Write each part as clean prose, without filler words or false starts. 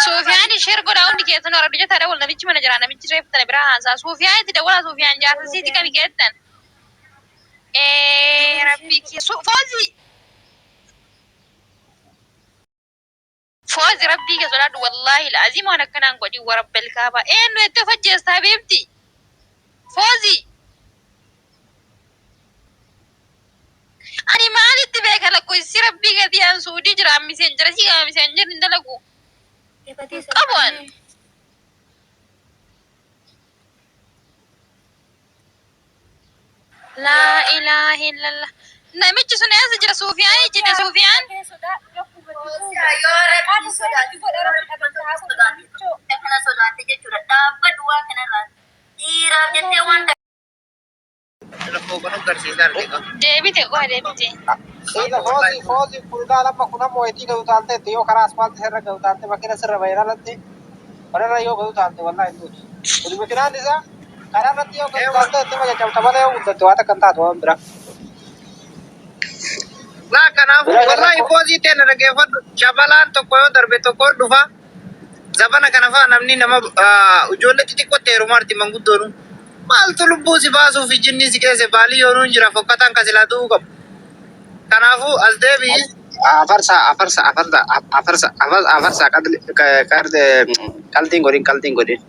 Sufiyaan ishee erga daawwanni keessan warra biyya taa'ee wal namichi mana jira namichi reeffatanii biraa haasaa Sufiyaan itti dawwala Sufiyaan jaarsisiiti kami keessan rabbi foozi rabbii keessa sodaadhu wallaahi la'azima waan akkanaan godhi warabbal kaaba eenyu itti fajjeestaa beemti foozi ani maalitti beeka lakkoofsi rabbii gadi aan suudii jira miseen jira si miseen jirin dalagu qabuun laa ilaaha illallah namichi sun eessa jira Sufiyaan jira Sufiyaan deebite qofa deebite foozi fuudhaa lama kun ammoo itti gadu taalte yoo karaa aspaaltii sirra gadu taalte makiina sirra bayyanaatti warra yoo gadu taalte wallaahi hinduutu kuni makiinaan isaa karaa irratti yoo gadu taalte itti majajamta malee yoo guddatte waan akkan taatu waan bira laa kanaaf wallaahi foozii teena dhageeffadhu shabalaan tokko yoo darbe tokko dhufa zabana kana faa namni nama ijoollee xixiqqootti heerumaarti manguddoonu maaltu lubbuu si baasuuf jinni si keessa baalii yoo jira fokkataan kasilaa du'uu qabu. Kanaafuu as deebii afarsa qaltiin godhin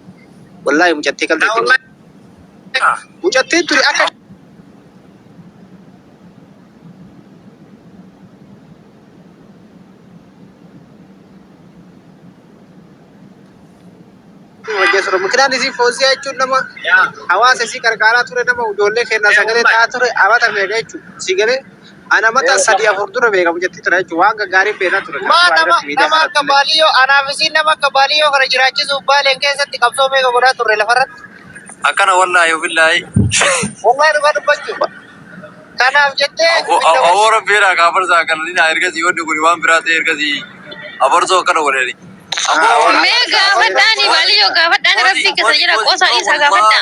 wallaahi mucattii turi akka mukiraan isii foozii jechuun nama hawaasa isii gargaaraa ture nama ijoollee kennaa sagalee ta'aa ture abata meeqa jechuudha si galee ana mata sadii afur dura beekamu jetti ture jechuudha waan gaggaarii beekaa ture. Nama akka baaliyyoo anaaf isiin nama akka baaliyyoo kana jiraachisuuf baaleen keessatti qabsoo meeqa godhaa turre lafarratti. Akkana wallaahi billaahi. Wallaahi dhugaa dubbachuu. Kanaaf jettee. Awoora beeraa gaafarsaa kananii naa ergasii wanti kun waan biraa ta'e ergasii abarsoo akkana godhani. Mee gaafadhaani baaliyyoo gaafadhaani rabbii keessa jira qoosaa isaa gaafadhaa.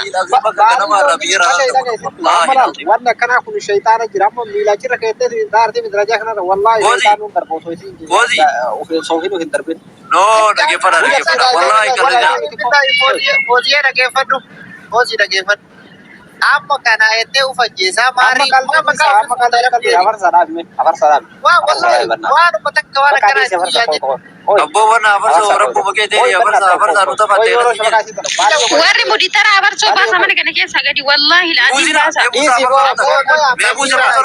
Wanni akkanaa kun shayitaana jira amma miila jirra keessatti daartii midirajaa kanarra wallaahi shayitaanuun darboosoo isiin jira. Soofinu hin darbin. Noo dhageeffadha wallaahi kana Foozii dhageeffadhu. Foozii dhageeffadhu. Amma kana jettee ufajjeesaa maarii afarsaadhaaf. Waan uffata akka waan akkanaa Abboo wana afarsoo rakkoo bakkee ta'e afarsaa nuta fattee warri muditara afarsoo baasa mana kana keessa gadi wallaahi la'azii baasa.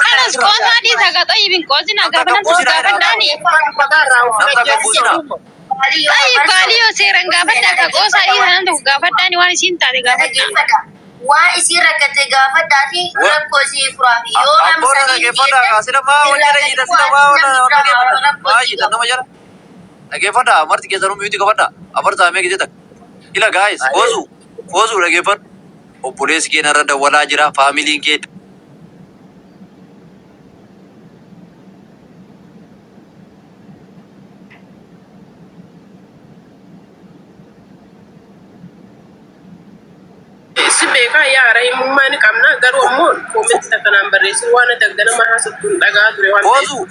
Kanas qoosaa dhiisa gaxayyibin qoosina gaafanan gaafadhaani. Ay baaliyyoo seeran gaafadhaa ka qoosaa dhiisa nan tokko gaafadhaani waan isiin taate gaafadhaa. Waa isii rakkate gaafadhaati rakkoo isii furaafi yoo Abboo dhageeffadhaa sila maa wajjira jiidha sila maa dhageeffadhaa maa jiidha nama jala dhageeffadhaa marti keessanuu miyuuti qabadhaa afarsaa meeqa jettan ila gaayis foozuu dhageeffadhu obboleessi keenya irra dawwalaa jira faamiliin kee beekaa yaara himummaa ni qabna garuu ammoo koomenti takkanaan barreessin waan dagganama haasattuun dhagaa ture waan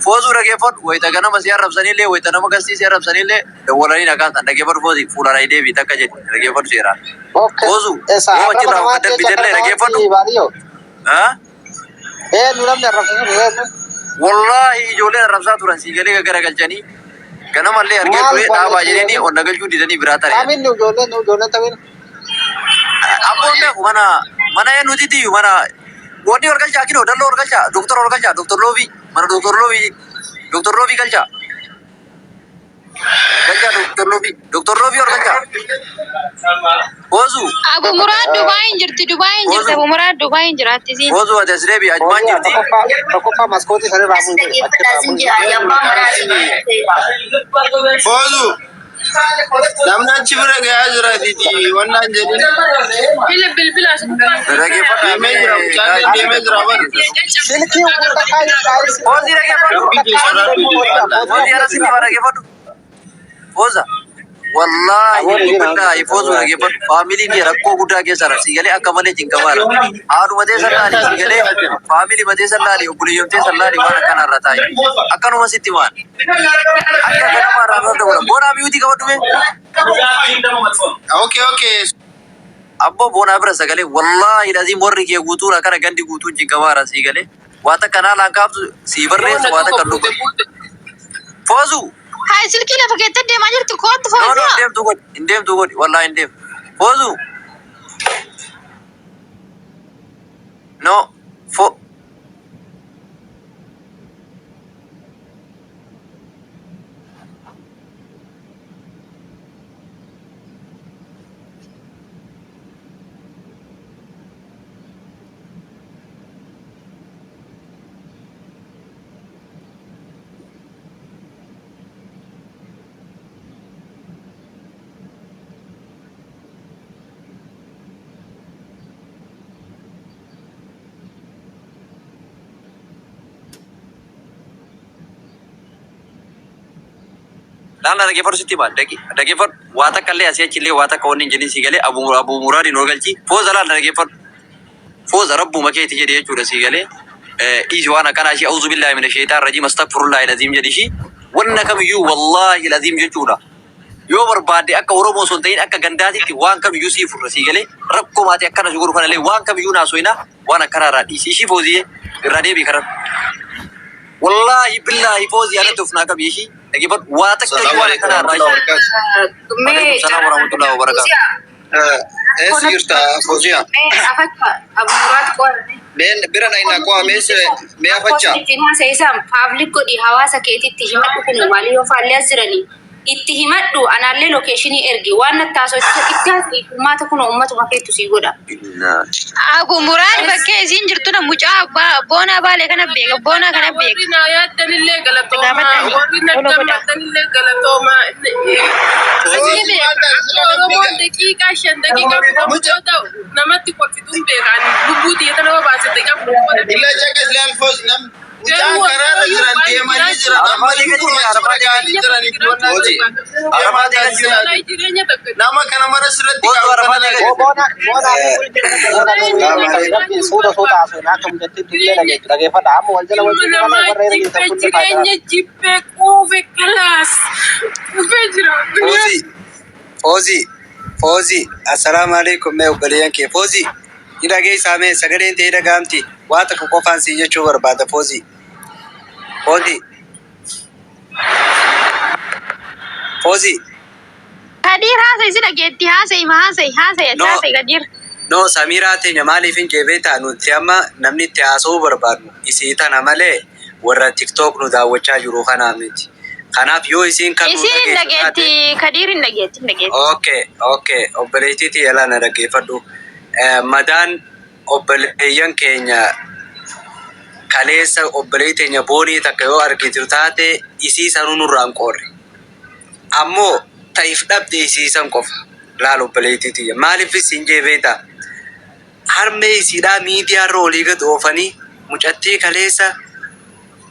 foozuu dhageeffadhu wayita ganama si arrabsanillee wayita nama gastii si arrabsanillee dawwalanii dhagaatan dhageeffadhu foozii fuulaan deebii takka jedhu dhageeffadhu seeraan foozuu yoo achirraa akka dabbitellee dhageeffadhu wallaahi ijoolleen arrabsaa turan si galee garagalchanii ganamallee argee ture dhaabaa jedhanii onna galchuu didanii biraa tare Abboon beeku mana yaa nuti tiyu mana wanni ol galchaa kino dalloo ol galchaa doktora ol galchaa doktor Loobii mana doktor Loobii galchaa doktor Loobii ol galchaa Foozuu Abu Muraad Dubaayin jirti Abu Muraad Dubaayin jiraatti siin. Foozuu ati as deebii ajumaan jirti. Tokkoffaa maskootii sana irraa Foozuu namni achi bira gahaa jira titi wannaan jedhin bilbila deemee jira mucaan deemee jira bari Foozii dhageeffadhu Foozii arasitti waa dhageeffadhu Fooza wallaahi billahi foozuu dhageeffadhu faamiliin kee rakkoo guddaa keessa jira si galee akka malee cinqamaadha haadhu matee sallaali si galee faamilii matee sallaali obboleeyyoomtee sallaali waan akkanarra taa'e akkanuma sitti waan akka ganamaa irraa nurra dabala boonaa miyuutii qabadhu اوكي Abbo bona bira sagale wallahi lazim warri ke guutuu la kana gandi guutuu jigawara sigale wata kana la kaaftu si barre wata kallu fozu Hai silki la fakete de majir tu kot no fozu. indem tu god wallahi indem fozu no fo Lala lagi for siti ba lagi for wata kalle asiya chile wata kawni jini sigale abu muradi no galchi foza la lagi for foza rabbu maketi jedi chuda sigale ijwana kana shi auzu billahi minash shaitanir rajim astaghfirullah alazim jadi shi wanna kam yu wallahi alazim jechuda yo barbade akka oromo son tayin akka gandati ti wan kam yu sifur sigale rakko mati akka na shuguru fanale wan kam yu na soina wana karara di shi fozi rade bi karam wallahi billahi fozi ana tufna kam yishi lagi buat watak kejualan kana raja. Assalamualaikum warahmatullahi wabarakatuh. سيرتا فوزيا Abu Murad ko. بين برنا إنا قوة ميس ميا فجأة Saya sam public ko di hawasa ke ittihimat ko no wali yo falle azrani. Ittihimat do analle location ergi wana taso itti mata kuno ummatu maketu sigoda. Aku murad bakke isin jirtu na mucha bona bale kana bega bona kana bega. Warina ya tanille galatoma. Warina tamma tanille galatoma. Oromo dakika shan dakika mujota namatti ko fitun bega lubuti yatana ba se dakika إلا جاك إسلام فوز نم وجاء قرار جران ديما نجرا أما يكون أربعة جران يكون أربعة جران نما كان مرة سرت Sudah asal aku menjadi dunia lagi. Lagi pada amu aja lah wajib mana orang yang kita pun فوزي السلام عليكم मैं उबलियन के फौजी इधर गई सामे सगड़े तेरा काम थी वात को कोफान से ये चोवर बात फौजी Kadir hasa isi lagi hasa kadir. no samira te nyamali fin ke beta nu tiama namni tiaso barbadu isi tana male warra tiktok nu dawacha juru kana miti kanaf yo isin kan Isin lagi kadirin lagi. okay operate ti yala na rage fadu madan obeleyan kenya kalesa operate nya boni takayo arkitirtate isi sanunu rankor ammo taif dabde isi san kof lalo operate ti malif sinje beta harme sida media roli gad ofani muchatti kalesa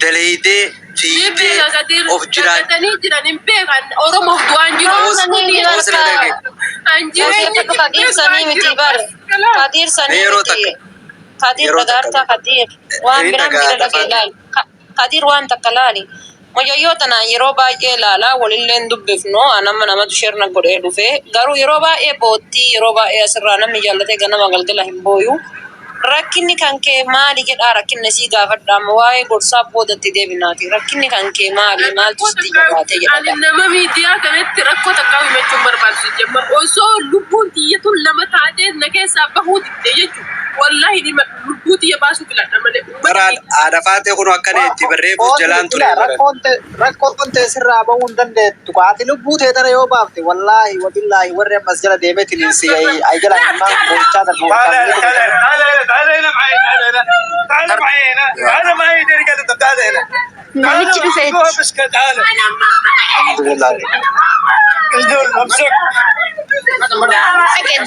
daleide fiide of jiran tani jiran impegan oromo duan jiro Kadir sani miti bar. Kadir sani miti. Kadir badarta Kadir. Wan biram bila lagi. Kadir wan takalali. Mojoyota na yeroba e lala walillen dubbifno anama nama tusherna gode dufe garu yeroba e botti yeroba e asrana mi jallate gana magalgala himboyu rakkinni kanke maali jedha rakkinne si gafadda wae gorsa bodatti debinati rakkinni kanke maali mal tusti jabate jedha ani nama media kanatti rakko takkawi mechum barbaadu jemma oso lubbuun tiyatu lama taate nake sabahu ditte jechu wallahi ni lubbuuti yabasu biladha male baral adafate kuno akkane itti barreefu jalan ture rakkoonte sirraa bahuu hin dandeettu ati lubbuu teetana yoo baafte wallaahi wabillahi warri ammas jala deemeetiin si ay jala himaa gochaa darbu تعال معي تعال هنا Namichi dhufee تعال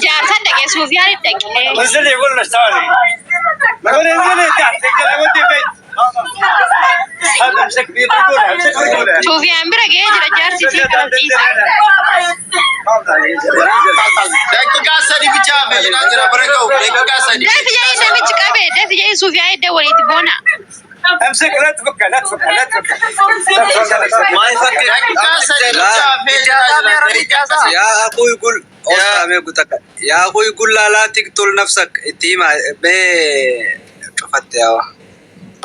jaarsan dhaqee suufiyaan dhaqee. انزل يقول له تعالي يقول انزلي تحت يقول ودي بيت هذا امسك بيده امسك بيده Suufiyaan bira ga'ee jira jaarsi fi karamtiisa. دقيقة سدي بجامع هنا ترى بركوا دقيقة سدي Deefi jedhee namichi qabee deefi jedhee suufiyaan edda walitti boona. امسك لا تفك لا تفك لا تفك ما يفكر يا اخوي قول يا اخوي قول لا تقتل نفسك اتيما كفت يا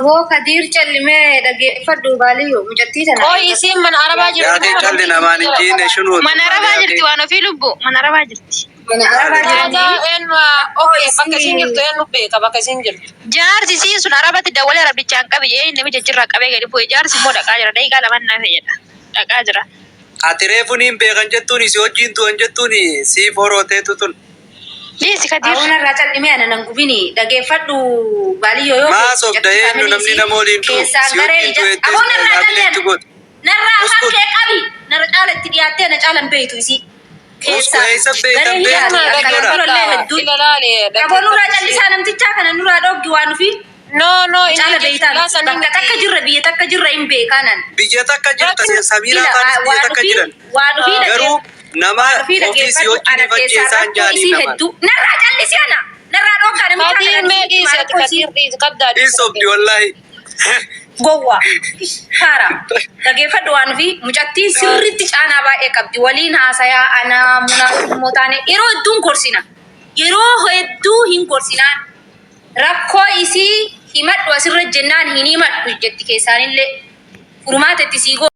هو كدير جلمه دقي فدو باليو مجتيتنا oo isiin mana arabaa يا اخي jirti خلينا ما نجينا شنو Mana arabaa jirti waan ofii lubbu. Mana arabaa jirti. من عربة hada جاني eenma okay bakka isin jirtu eenyu beeka bakka isin jirtu Jaarsi siin sun arabatti dawwalee rabdichaan qabe jee inni mijachirraa qabee gadi bu'e. Jaarsi immoo dhaqaa jira. Daqiiqaa lama naa fayyada. Dhaqaa jira. ati reefuniin beekan jettuuni si wajjin tu'an jettuuni siif horooteetu tun Liisi Kadiir. أونا رجال لمي أنا نقبيني دقي فدو باليو يوم maa sobda eenyu namni nama waliin tu'u si wajjin tu'eettee أونا dhaabbileen رجال tugoot نرى اسكت. أفكي أبي نرى قالت ترياتي أنا جالن بيتو يسي اسكت، هيثم بيتم بيتو. ilalaale أبونو رجال لسانم تجاك أنا نرى دوغي وانو في no no جال بيتان بكا تكا جرى بيه تكا جرى إم بيكانان biyya takka jirta samiiraa kaanis biyya takka jiran وانو في garuu nama ofii si wajjin facceesaan jaanii nama نرى جال لسانا نرى دوغا kadir meedhiisi ati kadir dhiisi kaddaa in sobdi wallahi Gowa. Kara. Dhaggeeffadhu waan fi mucattiin sirriitti caanaa baay'ee qabdi. Waliin haasayaa ana munaa taane yeroo hedduun korsina. Yeroo hedduu hin korsinaan. Rakkoo isii himadhu asirra jennaan hin himadhu jetti keessaanillee. Furmaata itti sii